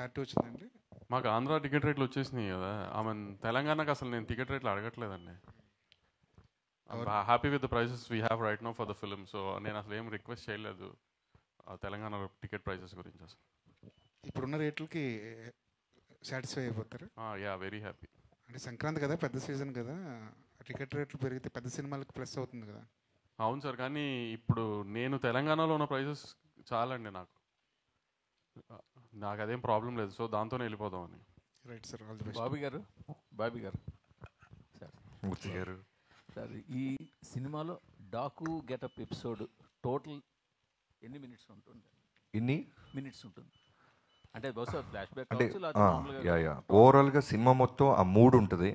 Clarity వచ్చిందండి? మాకు Andhra ticket రేట్లు వచ్చేసినాయి కదా. ఆమె తెలంగాణకు అసలు నేను టికెట్ రేట్లు అడగట్లేదండి. Happy with the prices we have right now for the film. So నేను అసలు ఏం రిక్వెస్ట్ చేయలేదు తెలంగాణ టికెట్ ప్రైసెస్ గురించి. అసలు ఇప్పుడున్న రేట్లకి సాటిస్ఫై అయిపోతారు? Yeah, very happy. అంటే సంక్రాంతి కదా, పెద్ద సీజన్ కదా, టికెట్ రేట్లు పెరిగితే పెద్ద సినిమాలకు ప్లస్ అవుతుంది కదా. అవును సార్, కానీ ఇప్పుడు నేను తెలంగాణలో ఉన్న ప్రైసెస్ చాలండి నాకు అదేం ప్రాబ్లం లేదు. సో దాంతోనే వెళ్ళిపోదామని. Right sir, all the best. Bobby గారు సార్, మూర్తి గారు సార్, ఈ సినిమాలో డాకు గెటప్ ఎపిసోడ్ టోటల్ ఎన్ని మినిట్స్ ఉంటుంది? అంటే బహుశా ఫ్లాష్ బ్యాక్ ఓవరాల్గా సినిమా మొత్తం ఆ మూడు ఉంటుంది.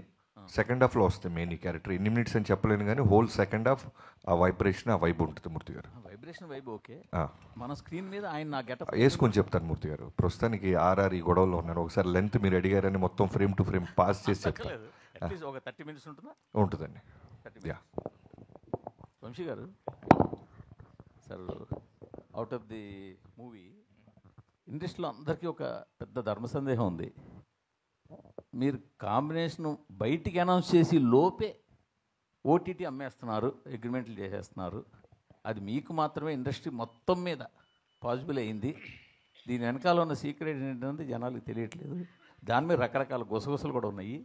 సెకండ్ హాఫ్లో వస్తాయి మెయిన్ క్యారెక్టర్. ఎన్ని మినిట్స్ అని చెప్పలేను కానీ హోల్ సెకండ్ హాఫ్ ఆ వైబ్రేషన్, ఆ వైబ్ ఉంటుంది మూర్తి గారు. Vibration vibe okay. మన స్క్రీన్ మీద ఆయన నా గెటప్ వేసుకొని చెప్తాను మూర్తి గారు. ప్రస్తుతానికి ఆర్ఆర్ ఈ గొడవలో ఉన్నారు. ఒకసారి లెంత్ మీరు అడిగారని మొత్తం ఫ్రేమ్ టు ఫ్రేమ్ పాస్ చేసి చెప్తాను. ఒక 30 minutes ఉంటుందా? ఉంటుందండి. వంశీ గారు sir, out of the movie ఇండస్ట్రీలో అందరికీ ఒక పెద్ద ధర్మ సందేహం ఉంది. మీరు కాంబినేషన్ బయటికి అనౌన్స్ చేసి లోపే ఓటీటీ అమ్మేస్తున్నారు, అగ్రిమెంట్లు చేసేస్తున్నారు. అది మీకు మాత్రమే ఇండస్ట్రీ మొత్తం మీద పాసిబుల్ అయింది. దీని వెనకాల ఉన్న సీక్రెట్ ఏంటంటే జనాలకు తెలియట్లేదు. దాని మీద రకరకాల గుసగుసలు కూడా ఉన్నాయి.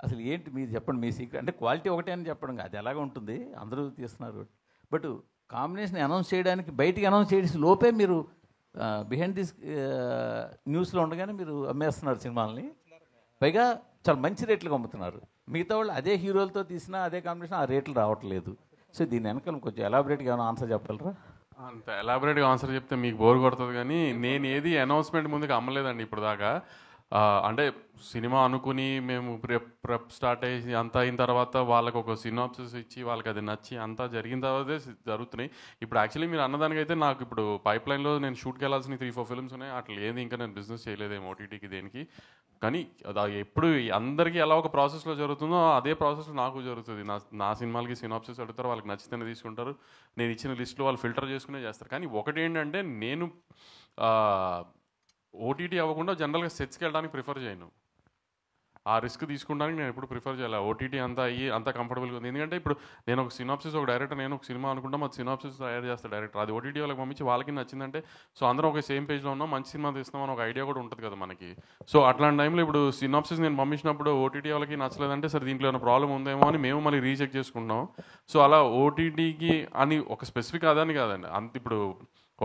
అసలు ఏంటి మీరు చెప్పండి, మీ సీక్రెట్. అంటే క్వాలిటీ ఒకటే అని చెప్పడం అది ఎలాగ ఉంటుంది, అందరూ తీస్తున్నారు. బట్ కాంబినేషన్ అనౌన్స్ చేయడానికి బయటికి అనౌన్స్ చేసి లోపే మీరు బిహైండ్ దిస్ న్యూస్లో ఉండగానే మీరు అమ్మేస్తున్నారు సినిమాలని. పైగా చాలా మంచి రేట్లకు అమ్ముతున్నారు. మిగతా వాళ్ళు అదే హీరోలతో తీసినా అదే కాంబినేషన్ ఆ రేట్లు రావట్లేదు. సో దీని వెనకాల కొంచెం ఎలాబరేట్గా ఏమైనా ఆన్సర్ చెప్పగలరా? అంత ఎలాబరేట్గా ఆన్సర్ చెప్తే మీకు బోర్ కొడుతుంది, కానీ నేను ఏది అనౌన్స్మెంట్ ముందుకు అమ్మలేదండి ఇప్పుడు దాకా. అంటే సినిమా అనుకుని మేము ప్రెప్ స్టార్ట్ అయ్యి అంతా అయిన తర్వాత వాళ్ళకి ఒక సినాప్సిస్ ఇచ్చి వాళ్ళకి అది నచ్చి అంతా జరిగిన తర్వాతే జరుగుతున్నాయి. ఇప్పుడు యాక్చువల్లీ మీరు అన్నదానికైతే నాకు ఇప్పుడు పైప్ లైన్లో నేను షూట్కి వెళ్ళాల్సిన 3-4 ఫిల్మ్స్ ఉన్నాయి. అట్లా ఏది ఇంకా నేను బిజినెస్ చేయలేదేమో ఓటీటీకి దేనికి. కానీ అది ఎప్పుడు అందరికీ ఎలా ఒక ప్రాసెస్లో జరుగుతుందో అదే ప్రాసెస్లో నాకు జరుగుతుంది. నా సినిమాలకి సినాప్సిస్ అడుగుతారు, వాళ్ళకి నచ్చితేనే తీసుకుంటారు. నేను ఇచ్చిన లిస్ట్లో వాళ్ళు ఫిల్టర్ చేసుకునే చేస్తారు. కానీ ఒకటి ఏంటంటే నేను ఓటీటీ అవ్వకుండా జనరల్గా సెట్స్కి వెళ్ళడానికి ప్రిఫర్ చేయను. ఆ రిస్క్ తీసుకోవడానికి నేను ఎప్పుడు ప్రిఫర్ చేయాలి. ఓటీటీ అంతా అయ్యి అంతా కంఫర్టబుల్గా ఉంది. ఎందుకంటే ఇప్పుడు నేను ఒక సినాప్సిస్, ఒక డైరెక్టర్, నేను ఒక సినిమా అనుకుంటాం, అది సినాప్సిస్ తయారు చేస్తాను డైరెక్టర్. అది ఓటీటీ వాళ్ళకి పంపించి వాళ్ళకి నచ్చిందంటే సో అందరం ఒక సేమ్ పేజ్లో ఉన్నాం, మంచి సినిమా తీస్తున్నాం ఒక ఐడియా కూడా ఉంటుంది కదా మనకి. సో అట్లాంటి టైంలో ఇప్పుడు సినాప్సిస్ నేను పంపించినప్పుడు ఓటీటీ వాళ్ళకి నచ్చలేదంటే సరే దీంట్లో ఏమైనా ప్రాబ్లం ఉందేమో అని మేము మళ్ళీ రీచెక్ చేసుకుంటాం. సో అలా ఓటీటీకి అని ఒక స్పెసిఫిక్ అదని కాదండి. అంత ఇప్పుడు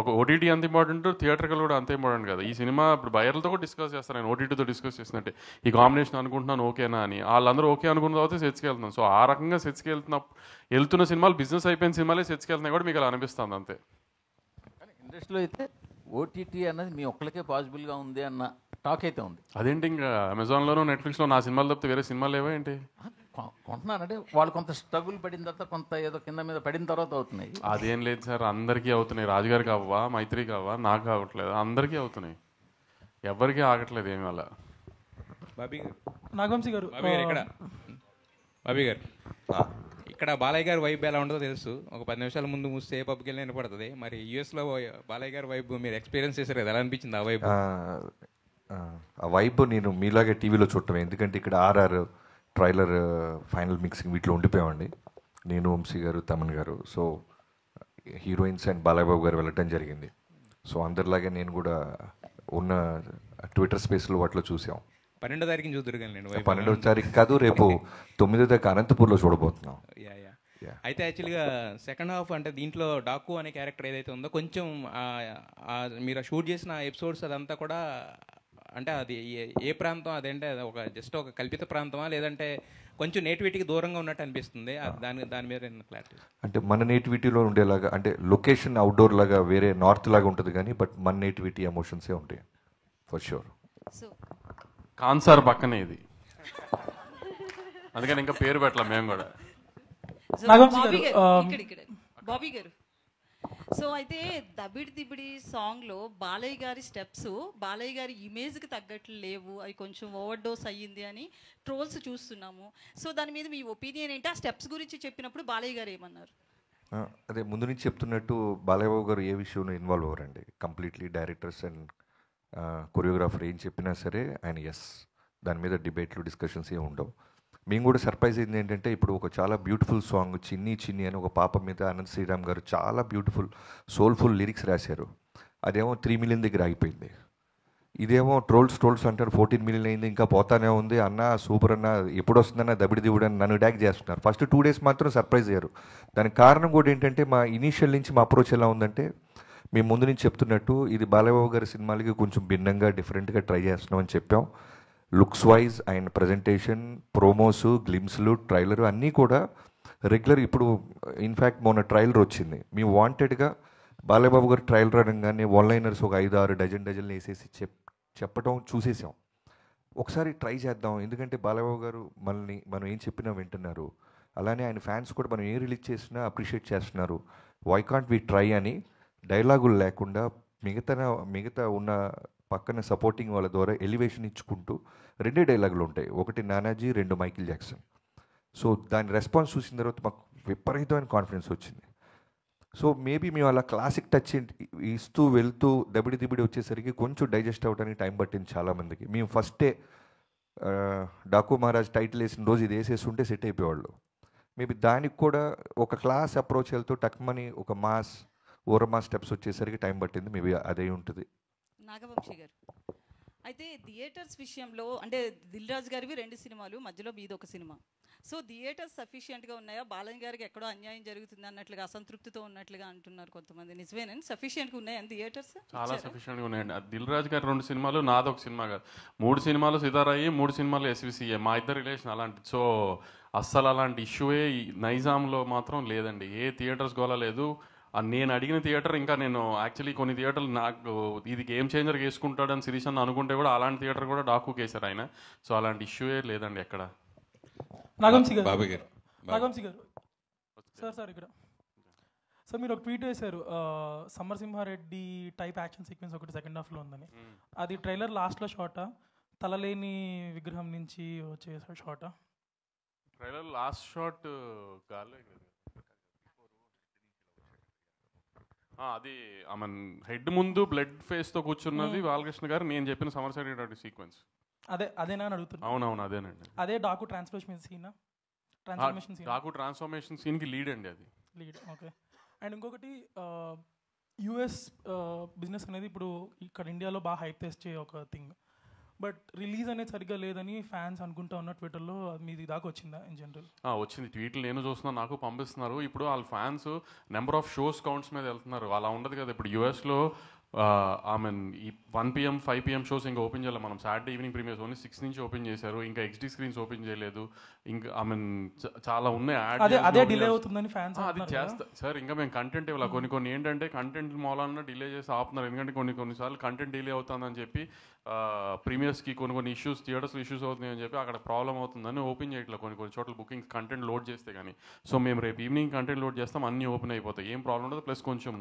ఒక ఓటీటీ అంత ఇంపార్టెంట్, థియేటర్కల్ కూడా అంత ఇంపార్టెంట్ కదా. ఈ సినిమా ఇప్పుడు బయర్లతో కూడా డిస్కస్ చేస్తాను నేను, ఓటీటీతో డిస్కస్ చేసినట్టే ఈ కాంబినేషన్ అనుకుంటున్నాను ఓకేనా అని. వాళ్ళందరూ ఓకే అనుకున్న తర్వాత సెట్స్కి వెళ్తున్నాను. సో ఆ రకంగా సెట్స్కి వెళ్తున్న సినిమాలు బిజినెస్ అయిపోయిన సినిమాలే సెట్స్కి వెళ్తున్నాయి కూడా మీకు అలా అనిపిస్తుంది అంతే. కానీ ఇండస్ట్రీలో అయితే ఓటీటీ అన్నది మీ ఒక్కరికే పాసిబుల్గా ఉంది అన్న టాక్ అయితే ఉంది. అదేంటి ఇంకా అమెజాన్లోనూ నెట్ఫ్లిక్స్లో నా సినిమాలు తప్పితే వేరే సినిమాలు ఏవో ఏంటి కొంటున్నారంటే వాళ్ళు కొంత స్ట్రగుల్ పడిన తర్వాత కొంత ఏదో కింద మీద పడిన తర్వాత అవుతున్నాయి. అదేం లేదు సార్, అందరికీ అవుతున్నాయి. రాజుగారికి అవ్వా, మైత్రికి అవ్వా, నాకు అవ్వట్లేదు, అందరికీ అవుతున్నాయి, ఎవరికి ఆగట్లేదు ఏమి అలా. బాబీ గారు, నాగవంశీ గారు, బాబీ గారు ఇక్కడ బాలయ్య గారి వైబ్ ఎలా ఉంటుందో తెలుసు. ఒక 10 నిమిషాల ముందు మూస్తే పబ్కి వెళ్ళి వినపడుతుంది. మరి యూఎస్లో బాలయ్య గారి వైబ్ మీరు ఎక్స్పీరియన్స్ చేశారు కదా, ఎలా అనిపించింది ఆ వైబ్? ఆ వైబ్ నేను మీలాగే టీవీలో చూడటమే. ఎందుకంటే ఇక్కడ ఆర్ఆర్ ట్రైలర్ ఫైనల్ మిక్సింగ్ వీటిలో ఉండిపోయామండి నేను, వంశీ గారు, తమన్ గారు. సో హీరోయిన్స్ అండ్ బాలయ్యబాబు గారు వెళ్ళటం జరిగింది. సో అందరిలాగే నేను కూడా ఉన్న ట్విట్టర్ స్పేస్లో వాటిలో చూసాం. 12వ తారీఖుని చూద్దరు కానీ నేను 12వ తారీఖు కాదు, రేపు 9వ తారీఖు అనంతపూర్లో చూడబోతున్నాం. అయితే యాక్చువల్గా సెకండ్ హాఫ్ అంటే దీంట్లో డాకు అనే క్యారెక్టర్ ఏదైతే ఉందో కొంచెం మీరు షూట్ చేసిన ఎపిసోడ్స్ అదంతా కూడా అంటే అది ఏ ప్రాంతం అదంటే ఒక జస్ట్ ఒక కల్పిత ప్రాంతమా లేదంటే కొంచెం నేటివిటీకి దూరంగా ఉన్నట్టు అనిపిస్తుంది? దాని మీద క్లారిటీ. అంటే మన నేటివిటీలో ఉండేలాగా, అంటే లొకేషన్ అవుట్డోర్ లాగా వేరే నార్త్ లాగా ఉంటుంది కానీ బట్ మన నేటివిటీ ఎమోషన్సే ఉంటాయి ఫర్ షూర్. కాన్సార్ పక్కనే ఇది, అందుకని ఇంకా పేరు పెట్టలేం మేము కూడా. బాబీ గారు, సో అయితే దబిడి దిబిడి సాంగ్లో బాలయ్య గారి స్టెప్స్ బాలయ్య గారి ఇమేజ్కి తగ్గట్లు లేవు, అవి కొంచెం ఓవర్ డోస్ అయ్యింది అని ట్రోల్స్ చూస్తున్నాము. సో దాని మీద మీ ఒపీనియన్ ఏంటి? ఆ స్టెప్స్ గురించి చెప్పినప్పుడు బాలయ్య గారు ఏమన్నారు? అదే ముందు నుంచి చెప్తున్నట్టు బాలయ్యబాబు గారు ఏ విషయంలో ఇన్వాల్వ్ అవ్వరండి. కంప్లీట్లీ డైరెక్టర్స్ అండ్ కొరియోగ్రాఫర్ ఏం చెప్పినా సరే ఆయన ఎస్, దాని మీద డిబేట్లు డిస్కషన్స్ ఏమి ఉండవు. మేము కూడా సర్ప్రైజ్ అయింది ఏంటంటే, ఇప్పుడు ఒక చాలా బ్యూటిఫుల్ సాంగ్ చిన్ని చిన్ని అని ఒక పాప మీద అనంత్ శ్రీరామ్ గారు చాలా బ్యూటిఫుల్ సోల్ఫుల్ లిరిక్స్ రాశారు. అదేమో 3 మిలియన్ దగ్గర ఆగిపోయింది. ఇదేమో ట్రోల్స్ అంటారు 14 మిలియన్ అయింది, ఇంకా పోతానే ఉంది అన్న, సూపర్ అన్న, ఎప్పుడు వస్తుందన్న దబిడి దివుడు అని నన్ను డ్యాక్ చేస్తున్నారు. ఫస్ట్ 2 డేస్ మాత్రం సర్ప్రైజ్ అయ్యారు. దానికి కారణం కూడా ఏంటంటే, మా ఇనీషియల్ నుంచి మా అప్రోచ్ ఎలా ఉందంటే, మేము ముందు నుంచి చెప్తున్నట్టు ఇది బాలయ్యబాబు గారి సినిమాలకి కొంచెం భిన్నంగా డిఫరెంట్గా ట్రై చేస్తున్నాం అని చెప్పాం. Looks wise and presentation, promos, గ్లిమ్స్లు, ట్రైలర్ అన్నీ కూడా రెగ్యులర్. ఇప్పుడు ఇన్ఫ్యాక్ట్ మొన్న ట్రైలర్ వచ్చింది. మేము వాంటెడ్గా బాలయ్యబాబు గారు ట్రైలర్ అనగానే ఆన్లైనర్స్ ఒక 5-6 డజన్లు వేసేసి చెప్పడం చూసేసాం. ఒకసారి ట్రై చేద్దాం, ఎందుకంటే బాలయ్యబాబు గారు మనం ఏం చెప్పినా వింటున్నారు, అలానే ఆయన ఫ్యాన్స్ కూడా మనం ఏం రిలీజ్ చేసినా అప్రిషియేట్ చేస్తున్నారు. వై కాంట్ వి ట్రై అని డైలాగులు లేకుండా మిగతా ఉన్న పక్కన సపోర్టింగ్ వాళ్ళ ద్వారా ఎలివేషన్ ఇచ్చుకుంటూ 2 డైలాగులు ఉంటాయి, ఒకటి నానాజీ, 2 మైకిల్ జాక్సన్. సో దాని రెస్పాన్స్ చూసిన తర్వాత మాకు విపరీతమైన కాన్ఫిడెన్స్ వచ్చింది. సో మేబీ మేము అలా క్లాసిక్ టచ్ ఇస్తూ వెళ్తూ దబిడి దిబిడి వచ్చేసరికి కొంచెం డైజెస్ట్ అవ్వడానికి టైం పట్టింది చాలామందికి. మేము ఫస్టే డాకు మహారాజ్ టైటిల్ వేసిన రోజు ఇది వేసేస్తుంటే సెట్ అయిపోయేవాళ్ళు. మేబీ దానికి కూడా ఒక క్లాస్ అప్రోచ్ వెళ్తూ టక్మని ఒక ఓరమా స్టెప్స్ వచ్చేసరికి టైం పట్టింది. మేబీ అదే ఉంటుంది. నాగవంశీ గారు, అయితే థియేటర్స్ విషయంలో అంటే దిల్ రాజు గారివి 2 సినిమాలు, మధ్యలో మీది ఒక సినిమా. సో థియేటర్స్ సఫిషియెంట్గా ఉన్నాయా? బాలయ్య గారికి ఎక్కడో అన్యాయం జరుగుతుంది అన్నట్లుగా, అసంతృప్తితో ఉన్నట్లుగా అంటున్నారు కొంతమంది. నిజమేనండి? సఫిషియెంట్గా ఉన్నాయని థియేటర్స్? చాలా సఫిషియెంట్గా ఉన్నాయండి. దిల్ రాజు గారి 2 సినిమాలు, నాది ఒక సినిమా కాదు, 3 సినిమాలు సితారాయి, 3 సినిమాలు ఎస్విసిఏ. మా ఇద్దరు రిలేషన్ అలాంటిది. సో అస్సలు అలాంటి ఇష్యూయే నైజాంలో మాత్రం లేదండి. ఏ థియేటర్స్ గోలా లేదు. నేను అడిగిన థియేటర్, ఇంకా నేను యాక్చువల్లీ కొన్ని థియేటర్లు నాకు ఇది గేమ్ చేంజర్ వేసుకుంటాడని సిరీస్ అని అనుకుంటే కూడా అలాంటి థియేటర్ కూడా డాకు కేసారు ఆయన. సో అలాంటి ఇష్యూయే లేదండి ఎక్కడ. నాగవంశీ గారు సార్ ఇక్కడ సార్ మీరు ఒక ట్వీట్ వేశారు, సమరసింహారెడ్డి టైప్ యాక్షన్ సీక్వెన్స్ ఒకటి సెకండ్ హాఫ్లో ఉందని. అది ట్రైలర్ లాస్ట్లో షాటా, తలలేని విగ్రహం నుంచి వచ్చే షాటా? ట్రైలర్ లాస్ట్ షాట్ గాల్లో అది ఆమె హెడ్ ముందు బ్లడ్ ఫేస్తో కూర్చున్నది బాలకృష్ణ గారు. నేను చెప్పిన సమరసింహారెడ్డి సీక్వెన్స్ అదేనా అని అడుగుతున్నా. అవునవును అదేనండి. అదే Daaku transformation scene, Daaku transformation సీన్కి లీడ్ అండి అది. Lead, okay. అండ్ ఇంకొకటి, యుఎస్ బిజినెస్ అనేది ఇప్పుడు ఇక్కడ ఇండియాలో బాగా హైప్ తెచ్చే ఒక థింగ్. బట్ రిలీజ్ అనేది సరిగ్గా లేదని ఫ్యాన్స్ అనుకుంటా ఉన్న ట్విట్టర్లో. మీది దాకా వచ్చిందా ఇన్ జనరల్? వచ్చింది, ట్వీట్లు నేను చూస్తున్నాను, నాకు పంపిస్తున్నారు. ఇప్పుడు వాళ్ళ fans number of shows counts మీద వెళ్తున్నారు. అలా ఉండదు కదా. ఇప్పుడు యూఎస్లో ఈ 1 PM 5 PM షోస్ ఇంకా ఓపెన్ చేయాలి. మనం సాటర్డే ఈవినింగ్ ప్రీమియర్స్ ఓన్లీ 6 నుంచి ఓపెన్ చేశారు. ఇంకా XD స్క్రీన్స్ ఓపెన్ చేయలేదు. ఇంకా చాలా ఉన్నాయి. అదే డిలే అవుతుందని ఫ్యాన్స్ అది చేస్తా సార్. ఇంకా మేము కంటెంట్ ఇవ్వాలి. కొన్ని ఏంటంటే కంటెంట్ మూలన డిలే చేసి ఆపుతున్నారు. ఎందుకంటే కొన్నిసార్లు కంటెంట్ డిలే అవుతుందని చెప్పి ప్రీమియర్స్కి కొన్ని ఇష్యూస్, థియేటర్స్లో ఇష్యూస్ అవుతున్నాయని చెప్పి అక్కడ ప్రాబ్లం అవుతుందని ఓపెన్ చేయట్లేదు కొన్ని చోట్ల బుకింగ్స్ కంటెంట్ లోడ్ చేస్తే కానీ. సో మేము రేపు ఈవినింగ్ కంటెంట్ లోడ్ చేస్తాం, అన్నీ ఓపెన్ అయిపోతాయి, ఏం ప్రాబ్లం ఉండదు. ప్లస్ కొంచెం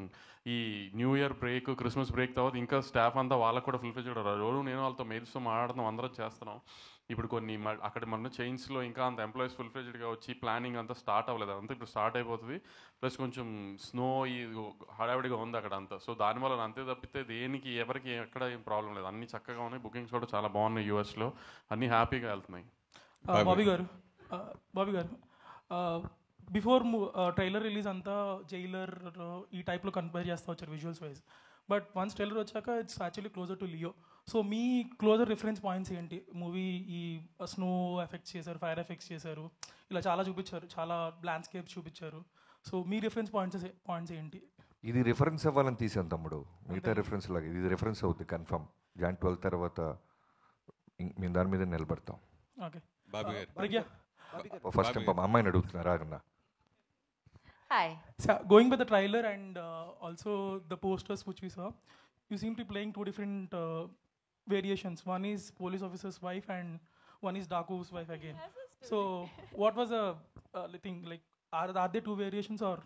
ఈ new year break, Christmas break తర్వాత ఇంకా స్టాఫ్ అంతా వాళ్ళకు కూడా ఫుల్ఫిల్ చేయడం. రోజు నేను వాళ్ళతో మెయిల్స్తో మాట్లాడుతున్నాం, అందరం చేస్తున్నాం. ఇప్పుడు కొన్ని అక్కడ మన చైన్స్లో ఇంకా అంత ఎంప్లాయీస్ ఫుల్ఫిల్డ్గా వచ్చి ప్లానింగ్ అంతా స్టార్ట్ అవ్వలేదు. అంతా ఇప్పుడు స్టార్ట్ అయిపోతుంది. ప్లస్ కొంచెం స్నో ఈ హడావిడిగా ఉంది అక్కడ అంతా. సో దానివల్ల అంతే తప్పితే దేనికి ఎవరికి ఎక్కడ ఏం ప్రాబ్లం లేదు. అన్నీ చక్కగా ఉన్నాయి. బుకింగ్స్ కూడా చాలా బాగున్నాయి యూఎస్లో. అన్నీ హ్యాపీగా వెళ్తున్నాయి. బాబీ గారు బిఫోర్ ట్రైలర్ రిలీజ్ అంతా జైలర్ ఈ టైప్లో కంపేర్ చేస్తూ వచ్చారు visuals wise. But once trailer వచ్చాక it's actually closer to Leo. So మీ క్లోజర్ రిఫరెన్స్ పాయింట్స్ ఏంటి? మూవీ ఈ స్నో ఎఫెక్ట్స్ చేశారు, ఫైర్ ఎఫెక్ట్స్ చేశారు, ఇలా చాలా చూపించారు, చాలా ల్యాండ్స్కేప్స్ చూపించారు. సో మీ రిఫరెన్స్ పాయింట్స్ ఏంటి? ఇది రిఫరెన్స్ అవ్వాలని తీసాను తమ్ముడు. మిగతా రిఫరెన్స్ లాగా ఇది రిఫరెన్స్ అవుతుంది కన్ఫర్మ్. Jan 12 తర్వాత మేము దాని మీద నిలబడతాం. ఓకే. ఫస్ట్ టైం అమ్మాయిని అడుగుతున్నారు ఆగన్నా. Hi. So, going by the trailer and also the posters which we saw, you seem to be playing 2 different variations. One is police officer's wife and one is Daku's wife again. So, what was the thing? Like, are there 2 variations or?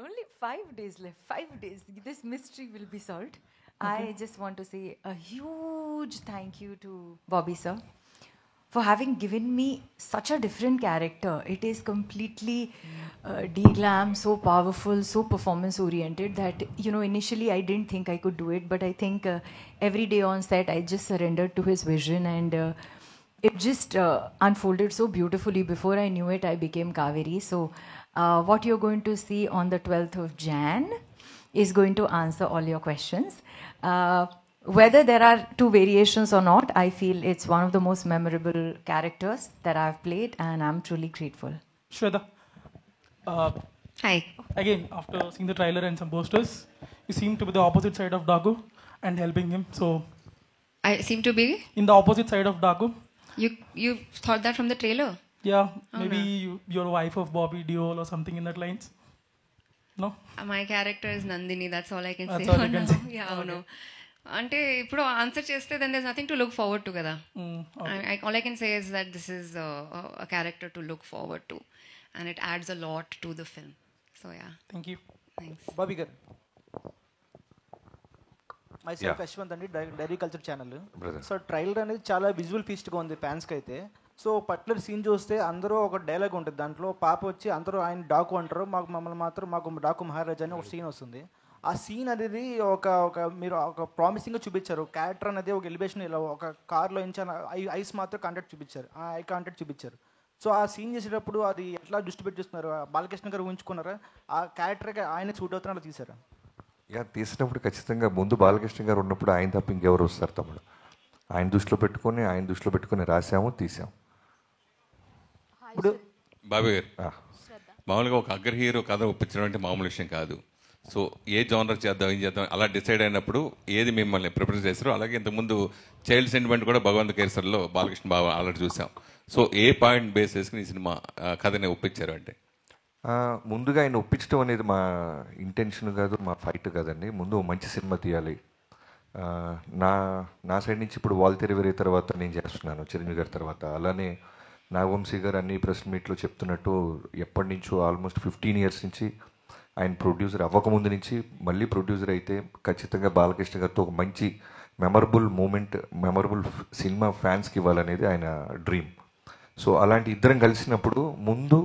Only 5 days left. 5 days. This mystery will be solved. Okay. I just want to say a huge thank you to Bobby sir for having given me such a different character. It is completely de-glam, so powerful, so performance oriented that, you know, initially I didn't think I could do it, but I think every day on set I just surrendered to his vision, and it just unfolded so beautifully. Before I knew it, I became Kaveri. So what you're going to see on the 12th of Jan is going to answer all your questions. Whether there are two variations or not, I feel it's one of the most memorable characters that I've played, and I'm truly grateful. Shweta, Hi. again, after seeing the trailer and some posters, you seem to be the opposite side of Dago and helping him. So, I seem to be. in the opposite side of Dago, You thought that from the trailer? yeah, Oh, maybe no. you're a wife of Bobby Deol or something in that lines. No? My character is Nandini. That's all I can That's say all for you can now. say. Yeah, no. అంటే ఇప్పుడు answer చేస్తే then there's nothing to look forward to కదా. All I can say is that this is a character to look forward to, and it adds a lot to the film. So yeah. Thank you. Thanks. Bobby గారు, myself Yeah. Yashwant అండి, dairy culture channel. Brother. So trailer అనేది చాలా visual ఫీస్ట్గా ఉంది ఫ్యాన్స్కి అయితే. So particular scene చూస్తే అందరూ ఒక డైలాగ్ ఉంటుంది దాంట్లో, పాప వచ్చి అందరూ ఆయన డాకు అంటారు, మమ్మల్ని మాత్రం మాకు డాకు మహారాజ్ అని ఒక సీన్ వస్తుంది. ఆ సీన్ అనేది మీరు ఒక ప్రామిసింగ్గా చూపించారు. క్యారెక్టర్ అనేది ఒక ఎలివేషన్, ఇలా ఒక కార్లో నుంచి ఐస్ మాత్రం కాంటాక్ట్ చూపించారు, ఆ ఐ కాంటాక్ట్ చూపించారు. సో ఆ సీన్ చేసేటప్పుడు అది ఎట్లా దృష్టి పెట్టి చూస్తున్నారు? బాలకృష్ణ గారు ఊహించుకున్నారా ఆ క్యారెక్టర్కి ఆయన సూట్ అవుతున్నా అలా తీసారా? యా, తీసినప్పుడు ఖచ్చితంగా ముందు బాలకృష్ణ గారు ఉన్నప్పుడు ఆయన తప్ప ఇంకెవరు వస్తారు తమ్ముడు. ఆయన దృష్టిలో పెట్టుకొని రాసాము, తీసాము. ఇప్పుడు బాబీ గారు, మామూలుగా ఒక అగ్ర హీరో కథ ఒప్పించడం అంటే మామూలు విషయం కాదు. సో ఏ జానర్ చేద్దాం, ఏం చేద్దాం అలా డిసైడ్ అయినప్పుడు ఏది మిమ్మల్ని ప్రిపేర్ చేస్తారో, అలాగే ఇంతకుముందు చైల్డ్ సెంటిమెంట్ కూడా భగవంత్ కేసర్లో బాలకృష్ణ బాబు ఆల్రెడీ చూసాం. సో ఏ పాయింట్ బేస్ చేసుకుని ఈ సినిమా కథని ఒప్పించారు అంటే? ముందుగా ఆయన ఒప్పించడం అనేది మా ఇంటెన్షన్ కాదు, మా ఫైట్ కాదండి. ముందు మంచి సినిమా తీయాలి. నా సైడ్ నుంచి ఇప్పుడు వాల్తెరి వేరే తర్వాత నేను చేస్తున్నాను చిరంజీవి గారి తర్వాత. అలానే నాగవంశీ గారు అన్ని ప్రెస్ మీట్లో చెప్తున్నట్టు ఎప్పటి నుంచో ఆల్మోస్ట్ 15 years నుంచి ఆయన ప్రొడ్యూసర్ అవ్వకముందు నుంచి మళ్ళీ ప్రొడ్యూసర్ అయితే ఖచ్చితంగా బాలకృష్ణ గారితో ఒక మంచి మెమరబుల్ మూమెంట్, మెమరబుల్ సినిమా ఫ్యాన్స్కి ఇవ్వాలనేది ఆయన డ్రీమ్. సో అలాంటి ఇద్దరం కలిసినప్పుడు ముందు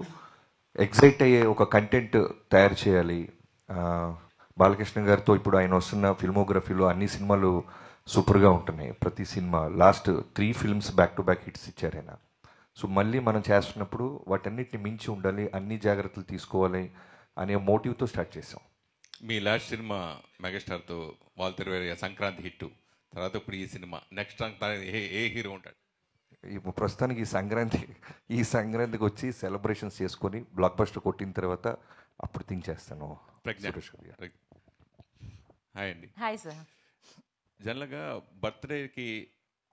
ఎగ్జైట్ అయ్యే ఒక కంటెంట్ తయారు చేయాలి. బాలకృష్ణ గారితో ఇప్పుడు ఆయన వస్తున్న ఫిల్మోగ్రఫీలో అన్ని సినిమాలు సూపర్గా ఉంటున్నాయి. ప్రతి cinema last 3 films back to back hits ఇచ్చారు ఆయన. సో మళ్ళీ మనం చేస్తున్నప్పుడు వాటన్నిటిని మించి ఉండాలి, అన్ని జాగ్రత్తలు తీసుకోవాలి అనే మోటివ్తో స్టార్ట్ చేసాం. మీ లాస్ట్ సినిమా మెగాస్టార్తో వాల్తెరి వేరే సంక్రాంతి హిట్ తర్వాత ఇప్పుడు ఈ సినిమా నెక్స్ట్ ఏ హీరో ఉంటాడు? ఇప్పుడు ప్రస్తుతానికి ఈ సంక్రాంతికి వచ్చి సెలబ్రేషన్స్ చేసుకొని బ్లాక్ బస్టర్ కొట్టిన తర్వాత అప్పుడు థింక్ చేస్తాను. హాయ్ అండి. Hi sir. జనరల్గా బర్త్డేకి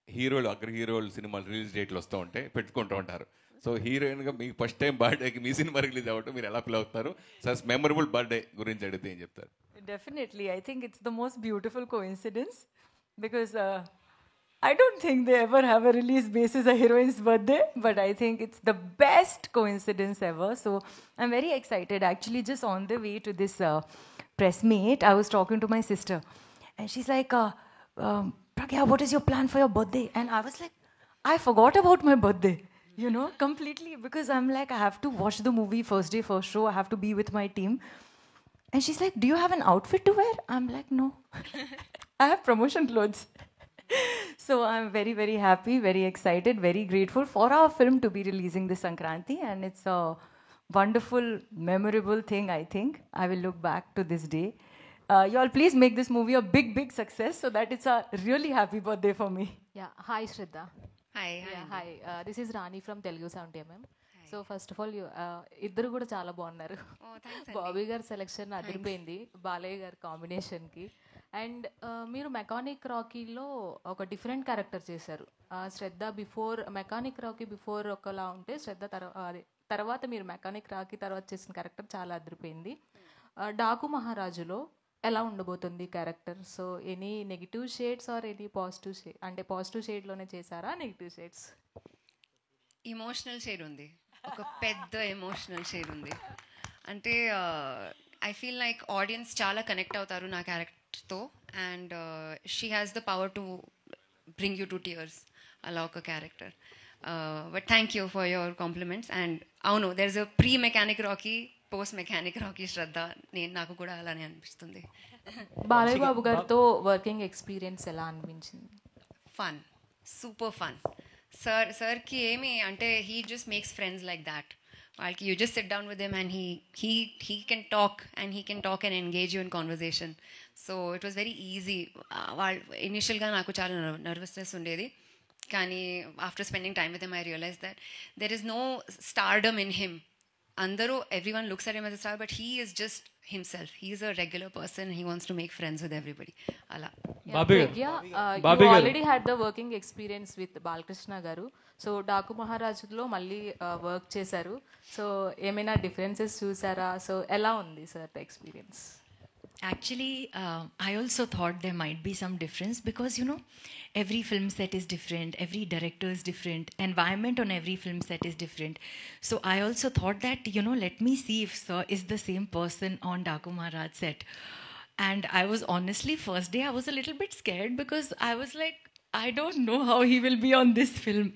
హీరోలు, అగ్ర హీరోలు సినిమాలు రిలీజ్ డేట్లు వస్తూ ఉంటే పెట్టుకుంటూ ఉంటారు. సో హీరోయిన్గా మీకు ఫస్ట్ టైం బర్త్డేకి మీ సినిమా రిలీజ్ అవ్వటం మీరు ఎలా ఫీల్ అవుతారు? సార్ మెమరబుల్ బర్త్డే గురించి అడిగితే ఏం చెప్తారు? Definitely. I think it's the most beautiful coincidence because I don't think they ever have a release basis a heroine's birthday, but I think it's the best coincidence ever. So I'm very excited. Actually, just on the way to this press meet, I was talking to my sister and she's like, Pragya, what is your plan for your birthday? And I was like, I forgot about my birthday, you know, completely, because I'm like, I have to watch the movie first day, first show. I have to be with my team. And she's like, do you have an outfit to wear? I'm like, no. I have promotion clothes. So I'm very, very happy, very excited, very grateful for our film to be releasing this Sankranti. And it's a wonderful, memorable thing, I think. I will look back to this day. You all please make this movie a big, big success so that it's a really happy birthday for me. Yeah. Hi, Shraddha. Hi. Yeah, hi. This is Rani from Telugu Sound TMM. So first of all ఇద్దరు కూడా చాలా బాగున్నారు. బాబీ గారి selection అదిరిపోయింది బాలయ్య గారి కాంబినేషన్కి. And మీరు mechanic రాకీలో ఒక డిఫరెంట్ క్యారెక్టర్ చేశారు. శ్రద్ధ బిఫోర్ మెకానిక్ రాకీ బిఫోర్ ఒకలా ఉంటే శ్రద్ధ తర్వాత మీరు మెకానిక్ రాకీ తర్వాత చేసిన క్యారెక్టర్ చాలా అదిరిపోయింది. డాకు మహారాజులో ఎలా ఉండబోతుంది character? So any negative shades or any positive shade, అంటే పాజిటివ్ షేడ్లోనే చేశారా నెగిటివ్ షేడ్స్? ఎమోషనల్ షేడ్ ఉంది, ఒక పెద్ద ఎమోషనల్ షేడ్ ఉంది. అంటే ఐ ఫీల్ లైక్ ఆడియన్స్ చాలా కనెక్ట్ అవుతారు నా క్యారెక్టర్తో, and she has the power to bring you to tears. అలా ఒక character. But thank you for your compliments. And అవును, there is a pre mechanic Rocky, post mechanic Rocky Shraddha. నాకు కూడా అలానే అనిపిస్తుంది. బాలయ్య బాబు గారితో వర్కింగ్ ఎక్స్పీరియన్స్ ఎలా అనిపించింది? Fun, super fun. సార్కి ఏమి అంటే he just makes friends like that. వాళ్ళకి you just sit down with him and he can talk and engage you in conversation. So it was very easy. వాళ్ళు ఇనిషియల్గా నాకు చాలా నర్వస్నెస్ ఉండేది, కానీ after spending time with him I realize that there is no stardom in him. అందరూ everyone looks at him as a star, but he is just himself. He is a regular person. He wants to make friends with everybody. Ala. You already had the working experience with Balakrishna garu. So Daku Maharajlo malli work chesaru. So ఏమైనా differences చూసారా? So ఎలా ఉంది sir the experience? Actually, I also thought there might be some difference because, you know, every film set is different, every director is different, environment on every film set is different. So I also thought that, you know, let me see if sir is the same person on Daku Maharaj set. And I was honestly, first day I was a little bit scared because I was like, I don't know how he will be on this film.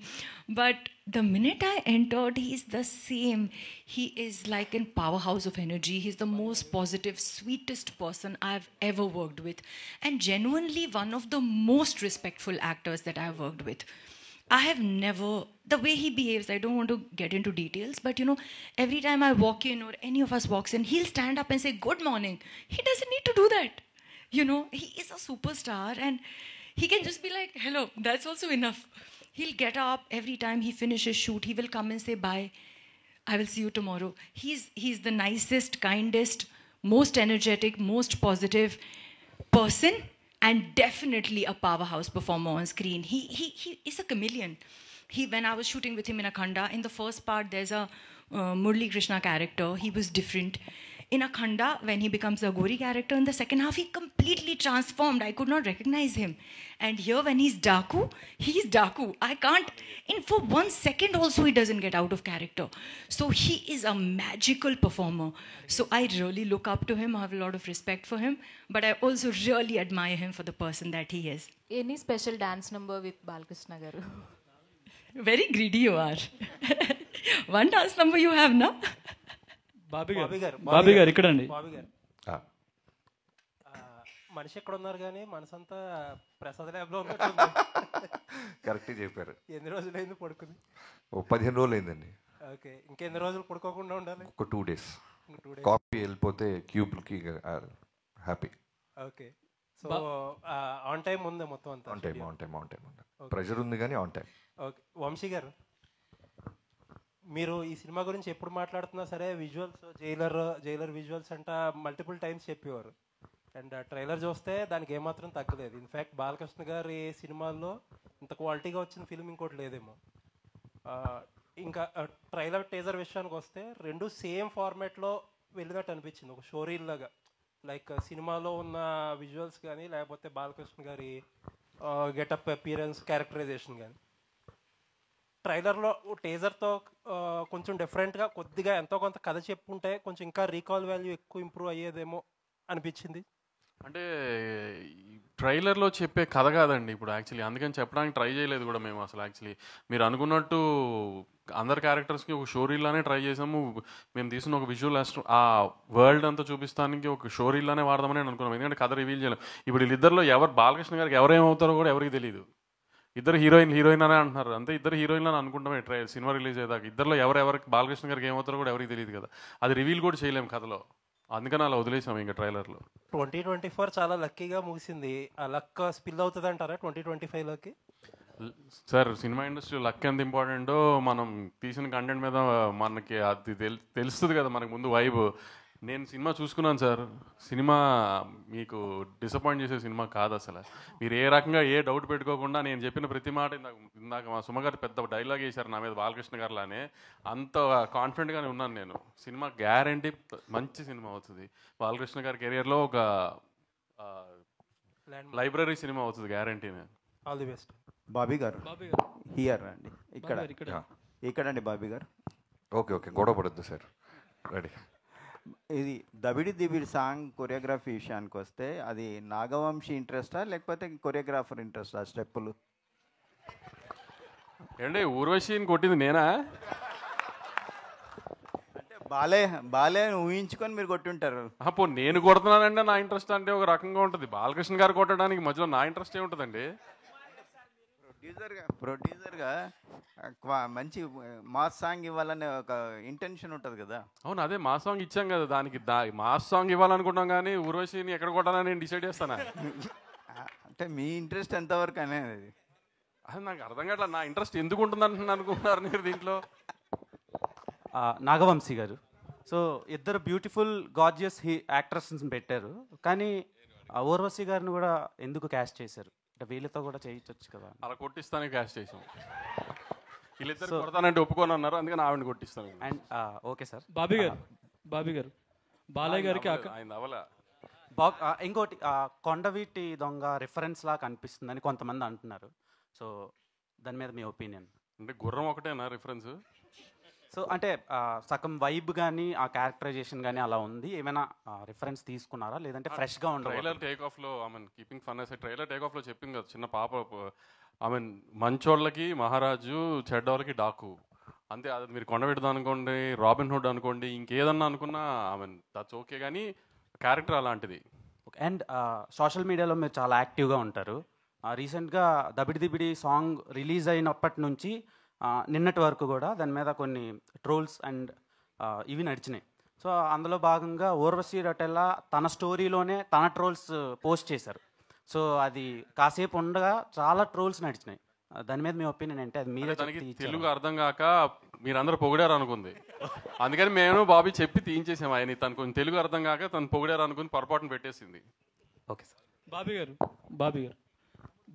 But the minute I entered, he's the same. He is like a powerhouse of energy. He's the most positive, sweetest person I've ever worked with. And genuinely one of the most respectful actors that I've worked with. I have never, the way he behaves, I don't want to get into details, but you know, every time I walk in or any of us walks in, he'll stand up and say, good morning. He doesn't need to do that. You know, he is a superstar and he can just be like, hello, that's also enough. He'll get up every time he finishes shoot. He will come and say, bye, I will see you tomorrow. He's the nicest, kindest, most energetic, most positive person and definitely a powerhouse performer on screen. He is a chameleon. When I was shooting with him in Akhanda, in the first part, there's a Murli Krishna character. He was different. In Akhanda, when he becomes a Gori character, in the second half, he completely transformed. I could not recognize him. And here, when he's Daku, I can't, for 1 second also, he doesn't get out of character. So he is a magical performer. So I really look up to him. I have a lot of respect for him. But I also really admire him for the person that he is. Any special dance number with Balakrishna garu? Very greedy you are. One dance number you have, na? Bobby గారు ఇక్కడండి. మనిషి ఎక్కడ ఉన్నారు కానీ మనసంతా ప్రసాద్ ల్యాబ్లో కరెక్ట్గా చెప్పారు. ఎన్ని రోజులైంది పడుకుంది? 15 రోజులు అయిందండి. ఓకే, ఇంకెన్ని రోజులు పడుకోకుండా ఉండాలి? ఒక 2 days. కాపీ వెళ్ళిపోతే క్యూబ్కి happy. Okay, so on time ఉంది మొత్తం అంతా? On time. ప్రెషర్ ఉంది కానీ ఆన్ టైం. ఓకే, వంశీ గారు, మీరు ఈ సినిమా గురించి ఎప్పుడు మాట్లాడుతున్నా సరే విజువల్స్, జైలర్ విజువల్స్ అంట మల్టిపుల్ టైమ్స్ చెప్పేవారు. అండ్ ట్రైలర్ చూస్తే దానికి ఏమాత్రం తగ్గలేదు. ఇన్ఫ్యాక్ట్ బాలకృష్ణ గారి సినిమాల్లో ఇంత క్వాలిటీగా వచ్చిన ఫిల్మ్ ఇంకోటి లేదేమో. ఇంకా ట్రైలర్ టీజర్ విషయానికి వస్తే రెండు సేమ్ ఫార్మాట్లో వెళ్ళినట్టు అనిపించింది, ఒక షోరీల్ లాగా. లైక్ సినిమాలో ఉన్న విజువల్స్ కానీ లేకపోతే బాలకృష్ణ గారి గెటప్, అపియరెన్స్, క్యారెక్టరైజేషన్ కానీ ట్రైలర్లో టీజర్తో కొంచెం డిఫరెంట్గా కొద్దిగా ఎంతో కొంత కథ చెప్పుకుంటే కొంచెం ఇంకా రీకాల్ వాల్యూ ఎక్కువ ఇంప్రూవ్ అయ్యేదేమో అనిపించింది. అంటే ట్రైలర్లో చెప్పే కథ కాదండి ఇప్పుడు యాక్చువల్లీ, అందుకని చెప్పడానికి ట్రై చేయలేదు కూడా మేము అసలు. యాక్చువల్లీ మీరు అనుకున్నట్టు అందరి క్యారెక్టర్స్కి ఒక షోరీలానే ట్రై చేసాము. మేము తీసిన ఒక విజువల్ ఆ వరల్డ్ అంతా చూపిస్తానికి ఒక షోరీలానే వాడదామని అనుకున్నాం, ఎందుకంటే కథ రివీల్ చేయలేం. ఇప్పుడు వీళ్ళిద్దరిలో ఎవరు బాలకృష్ణ గారికి ఎవరేమవుతారో కూడా ఎవరికి తెలియదు. ఇద్దరు హీరోయిన్ అనే అంటున్నారు, అంతే. ఇద్దరు హీరోయిన్లు అని అనుకుంటామే సినిమా రిలీజ్ అయ్యేదాకా. ఇద్దరులో ఎవరికి బాలకృష్ణ గారికి ఏమవుతారో కూడా ఎవరికి తెలియదు కదా, అది రివీల్ కూడా చేయలేము కథలో. అందుకని అలా వదిలేసాం ఇంకా ట్రైలర్లో. 2024 చాలా లక్కీగా ముగిసింది. ఆ లక్ స్పిల్ అవుతుంది అంటారా 2025లోకి? సార్, సినిమా ఇండస్ట్రీ లక్ ఎంత ఇంపార్టెంటో మనం తీసిన కంటెంట్ మీద మనకి అది తెలుస్తుంది కదా మనకు ముందు వైబ్. నేను సినిమా చూసుకున్నాను సార్, సినిమా మీకు డిసప్పాయింట్ చేసే సినిమా కాదు అసలు. మీరు ఏ రకంగా ఏ డౌట్ పెట్టుకోకుండా నేను చెప్పిన ప్రతి మాట ఇందాక మా సుమగారు పెద్ద డైలాగ్ వేశారు నా మీద బాలకృష్ణ గారులానే, అంత కాన్ఫిడెంట్గానే ఉన్నాను నేను. సినిమా గ్యారంటీ మంచి సినిమా అవుతుంది. బాలకృష్ణ గారి కెరియర్లో ఒక లైబ్రరీ సినిమా అవుతుంది గ్యారంటీనే. All the best. బాబీ గారు హియర్ అండి, ఇక్కడండి బాబీ గారు. ఓకే, గొడవ పడద్దు సార్, రెడీ. ఇది దబిడి దిబిడి సాంగ్ కొరియోగ్రఫీ విషయానికి వస్తే అది నాగవంశీ ఇంట్రెస్టా లేకపోతే కొరియోగ్రాఫర్ ఇంట్రెస్టా? స్టెప్పులు ఏంటి ఊర్వశిని కొట్టింది నేనా? అంటే బాలే ఊహించుకొని మీరు కొట్టుంటారు. పో నేను కొడుతున్నానంటే నా ఇంట్రెస్ట్ అంటే ఒక రకంగా ఉంటుంది. బాలకృష్ణ గారు కొట్టడానికి మధ్యలో నా ఇంట్రెస్ట్ ఏముంటుందండి? ప్రొడ్యూసర్గా మంచి మాస్ సాంగ్ ఇవ్వాలనే ఒక ఇంటెన్షన్ ఉంటుంది కదా. అవును, అదే మాస్ సాంగ్ ఇచ్చాం కదా, దానికి మాస్ సాంగ్ ఇవ్వాలనుకుంటాం కానీ ఊర్వశిని ఎక్కడ కొట్టాలని నేను డిసైడ్ చేస్తానా? అంటే మీ ఇంట్రెస్ట్ ఎంతవరకు అనేది అది నాకు అర్థం కావట్లా. నా ఇంట్రెస్ట్ ఎందుకు ఉంటుంది అనుకుంటున్నారు మీరు దీంట్లో? నాగవంశీ గారు, సో ఇద్దరు బ్యూటిఫుల్ గార్జియస్ యాక్ట్రెస్ని పెట్టారు, కానీ ఊర్వశి గారిని కూడా ఎందుకు క్యాస్ట్ చేశారు? అంటే వీళ్ళతో కూడా చేయించవచ్చు కదా. అలా కొట్టిస్తానే క్యాస్ట్ చేసాం. వీళ్ళిద్దరు కొడతానంటే ఒప్పుకొని అన్నారు, అందుకని ఆవిడని కొట్టిస్తాను. And okay sir. బాబీ గారు బాలయ్య గారికి ఆయన అవలా ఇంకోటి కొండవీటి దొంగ రిఫరెన్స్ లా కనిపిస్తుందని కొంతమంది అంటున్నారు. సో దాని మీద మీ ఒపీనియన్? అంటే గుర్రం ఒకటేనా రిఫరెన్స్? సో అంటే సగం వైబ్ కానీ ఆ క్యారెక్టరైజేషన్ కానీ అలా ఉంది, ఏమైనా రిఫరెన్స్ తీసుకున్నారా లేదంటే ఫ్రెష్గా ఉండదు? ట్రైలర్ టేక్ ఆఫ్లో కీపింగ్ ఫన్ అసలు ట్రైలర్ టేక్ ఆఫ్లో చెప్పింది కదా, చిన్న పాప మంచోళ్ళకి మహారాజు, చెడ్డోళ్ళకి డాకు అంతే. అది మీరు కొండవీటిది అనుకోండి, రాబిన్ హుడ్ అనుకోండి, ఇంకేదన్నా అనుకున్నా దట్స్ ఓకే, కానీ క్యారెక్టర్ అలాంటిది. అండ్ సోషల్ మీడియాలో మీరు చాలా యాక్టివ్గా ఉంటారు. రీసెంట్గా దబిడి సాంగ్ రిలీజ్ అయినప్పటి నుంచి నిన్నటి వరకు కూడా దాని మీద కొన్ని ట్రోల్స్ అండ్ ఇవి నడిచినాయి. సో అందులో భాగంగా ఊర్వశి రొటెల్లా తన స్టోరీలోనే తన ట్రోల్స్ పోస్ట్ చేశారు. సో అది కాసేపు ఉండగా చాలా ట్రోల్స్ నడిచినాయి. దాని మీద మీ ఒపీనియన్ ఏంటి? అది మీరే తెలుగు అర్థం కాక మీరందరూ పొగిడారు అనుకుంది, అందుకని మేము బాబీ చెప్పి తీయించేసాము. ఆయన తను కొంచెం తెలుగు అర్థం కాక తను పొగిడారు అనుకుని పొరపాటును పెట్టేసింది. Okay sir. బాబీ గారు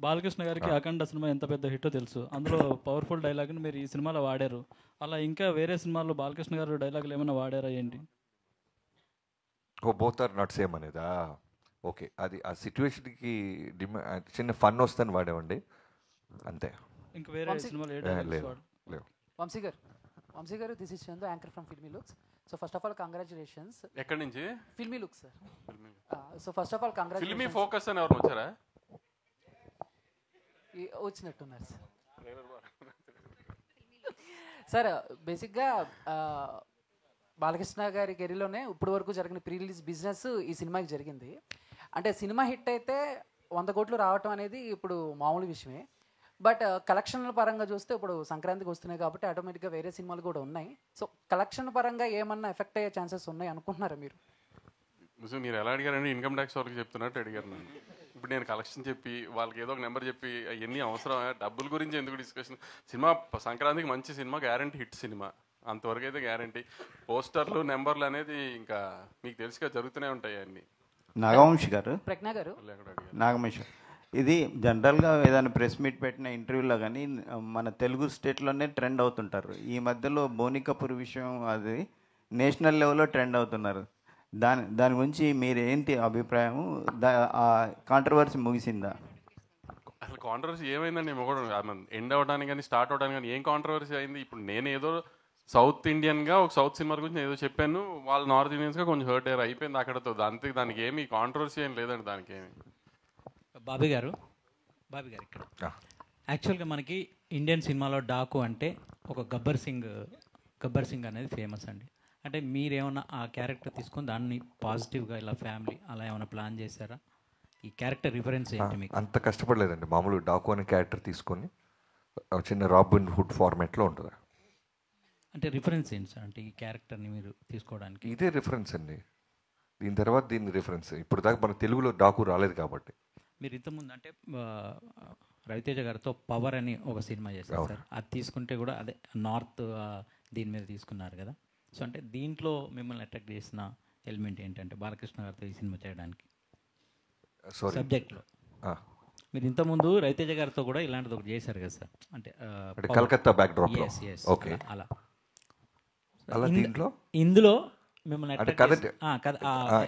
బాలకృష్ణ గారికి అఖండ సినిమా ఎంత పెద్ద హిట్టో తెలుసు. అందులో పవర్ఫుల్ డైలాగ్ని మీరు ఈ సినిమాలో వాడారు. అలా ఇంకా వేరే సినిమాల్లో బాలకృష్ణ గారు డైలాగులు ఏమైనా వాడారా ఏంటి? బోత్ ఆర్ నాట్ సేమ్ అనేదా? ఓకే, అది ఆ సిచ్యువేషన్కి చిన్న ఫన్ వస్తుందని వాడేవండి అంతే. ఇంకా వేరే సినిమాలు లేవు. వంశీ గారు, this is Chandu, anchor from filmy looks. So first of all congratulations. ఎక్కడి నుంచి? Filmy looks sir. So first of all congratulations. Filmy focus అని ఎవరు వచ్చారా? వచ్చినట్టున్నారు సార్. బేసిక్గా బాలకృష్ణ గారి కెరీర్లోనే ఇప్పటి వరకు జరిగిన ప్రీ రిలీజ్ బిజినెస్ ఈ సినిమాకి జరిగింది. అంటే సినిమా హిట్ అయితే 100 కోట్లు రావటం అనేది ఇప్పుడు మామూలు విషయమే. బట్ కలెక్షన్ల పరంగా చూస్తే ఇప్పుడు సంక్రాంతికి వస్తున్నాయి కాబట్టి ఆటోమేటిక్గా వేరే సినిమాలు కూడా ఉన్నాయి. సో కలెక్షన్ పరంగా ఏమన్నా ఎఫెక్ట్ అయ్యే ఛాన్సెస్ ఉన్నాయి అనుకుంటున్నారా మీరు? మీరు ఎలా అడిగారండి? ఇన్కమ్ ట్యాక్స్ వాళ్ళకి చెప్తున్నట్టు అడిగారు నన్ను. ఇప్పుడు నేను కలెక్షన్ చెప్పి వాళ్ళకి ఏదో ఒక నెంబర్ చెప్పి అవన్నీ అవసరం? డబ్బుల గురించి ఎందుకు డిస్కషన్? సినిమా సంక్రాంతికి మంచి సినిమా, గ్యారంటీ హిట్ సినిమా, అంతవరకు అయితే గ్యారంటీ. పోస్టర్లు నెంబర్లు అనేది ఇంకా మీకు తెలుసుగా జరుగుతూనే ఉంటాయి అన్నీ. నాగవంశి గారు, ప్రజ్ఞ గారు, నాగవంశి, ఇది జనరల్గా ఏదైనా ప్రెస్ మీట్ పెట్టిన ఇంటర్వ్యూలో కానీ మన తెలుగు స్టేట్లోనే ట్రెండ్ అవుతుంటారు. ఈ మధ్యలో బోని కపూర్ విషయం అది నేషనల్ లెవెల్లో ట్రెండ్ అవుతున్నారు. దాని గురించి మీరు ఏంటి అభిప్రాయం? ఆ కాంట్రవర్సీ ముగిసిందా? అసలు కాంట్రవర్సీ ఏమైందండి? ఎండ్ అవ్వడానికి కానీ స్టార్ట్ అవ్వడానికి కానీ ఏం కాంట్రవర్సీ అయింది? ఇప్పుడు నేను ఏదో సౌత్ ఇండియన్గా ఒక సౌత్ సినిమా గురించి ఏదో చెప్పాను, వాళ్ళు నార్త్ ఇండియన్స్గా కొంచెం హర్ట్ అయ్యారు, అయిపోయింది అక్కడతో. దానికి ఏమి కాంట్రవర్సీ ఏం లేదండి. దానికి ఏమి. బాబీ గారు ఇక్కడ యాక్చువల్గా మనకి ఇండియన్ సినిమాలో డాకు అంటే ఒక గబ్బర్ సింగ్ అనేది ఫేమస్ అండి. అంటే మీరేమన్నా ఆ క్యారెక్టర్ తీసుకొని దాన్ని పాజిటివ్గా ఇలా ఫ్యామిలీ అలా ఏమైనా ప్లాన్ చేశారా? ఈ క్యారెక్టర్ రిఫరెన్స్ ఏంటి మీకు? అంత కష్టపడలేదండి. మామూలు డాకు అనే క్యారెక్టర్ తీసుకొని చిన్న రాబిన్ హుడ్ ఫార్మాట్లో ఉంటుంది. అంటే రిఫరెన్స్ ఏంటి సార్? అంటే ఈ క్యారెక్టర్ని మీరు తీసుకోవడానికి ఇదే రిఫరెన్స్ అండి. దీని తర్వాత దీని రిఫరెన్స్. ఇప్పుడు దాకా మన తెలుగులో డాకు రాలేదు కాబట్టి. మీరు ఇంతకుముందు అంటే రవితేజ గారితో పవర్ అని ఒక సినిమా చేశారు సార్. అది తీసుకుంటే కూడా అదే నార్త్ దీని మీద తీసుకున్నారు కదా. సో అంటే దీంట్లో మిమ్మల్ని అట్రాక్ట్ చేసిన ఎలిమెంట్ ఏంటంటే బాలకృష్ణ గారితో ఈ సినిమా చేయడానికి సబ్జెక్ట్లో? మీరు ఇంతకుముందు రవితేజ గారితో కూడా ఇలాంటిది ఒకటి చేశారు కదా సార్, అంటే కలకత్తా బ్యాక్ డ్రాప్. ఓకే, అలా దీంట్లో ఇందులో మిమ్మల్ని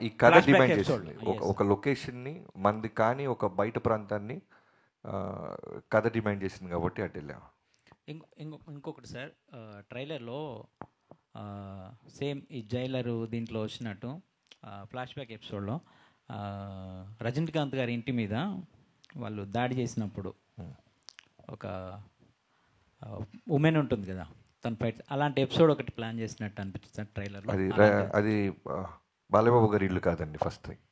ఈ కథ డిమాండ్ చేసింది ఒక లొకేషన్ని మంది కానీ ఒక బయట ప్రాంతాన్ని కథ డిమాండ్ చేసింది కాబట్టి అటు వెళ్ళాం. ఇంకొకటి సార్, ట్రైలర్లో సేమ్ ఈ జైలరు దీంట్లో వచ్చినట్టు ఫ్లాష్ బ్యాక్ ఎపిసోడ్లో రజనీకాంత్ గారి ఇంటి మీద వాళ్ళు దాడి చేసినప్పుడు ఒక ఉమెన్ ఉంటుంది కదా తన ఫైట్, అలాంటి ఎపిసోడ్ ఒకటి ప్లాన్ చేసినట్టు అనిపిస్తుంది ట్రైలర్లో. అది బాలయ్యబాబు గారి ఇల్లు కాదండి ఫస్ట్ థింగ్.